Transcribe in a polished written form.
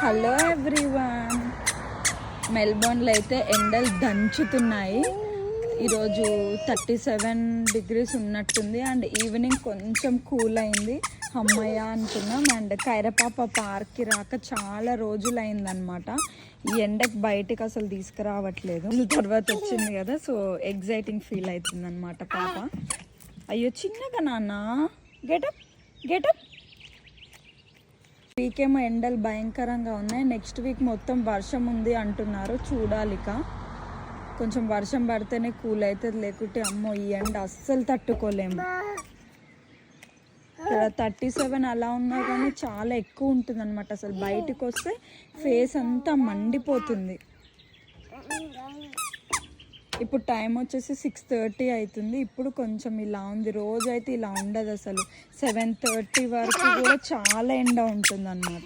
Hello everyone, మెల్బోర్న్లో అయితే ఎండలు దంచుతున్నాయి. ఈరోజు 37 degrees ఉన్నట్టుంది. అండ్ ఈవినింగ్ కొంచెం కూల్ అయింది, అమ్మయ్య అనుకున్నాం. అండ్ కైరపాప పార్క్కి రాక చాలా రోజులు అయిందనమాట. ఈ ఎండకి బయటికి అసలు తీసుకురావట్లేదు. తర్వాత వచ్చింది కదా, సో ఎగ్జైటింగ్ ఫీల్ అవుతుంది అనమాట పాప. అయ్యో చిన్నగా నాన్న, గెటప్ గెటప్. వీక్ ఏమో ఎండలు భయంకరంగా ఉన్నాయి, నెక్స్ట్ వీక్ మొత్తం వర్షం ఉంది అంటున్నారు. చూడాలిక, కొంచెం వర్షం పడితేనే కూల్ అవుతుంది, లేకుంటే అమ్మో ఈ ఎండ అస్సలు తట్టుకోలేము. ఇక్కడ 37 అలా ఉన్నా కానీ చాలా ఎక్కువ ఉంటుంది అనమాట. అసలు బయటకు వస్తే ఫేస్ అంతా మండిపోతుంది. ఇప్పుడు టైం వచ్చేసి 6:30 అవుతుంది. ఇప్పుడు కొంచెం ఇలా ఉంది, రోజు అయితే ఇలా ఉండదు అసలు. 7:30 వరకు కూడా చాలా ఎండ ఉంటుంది అన్నమాట.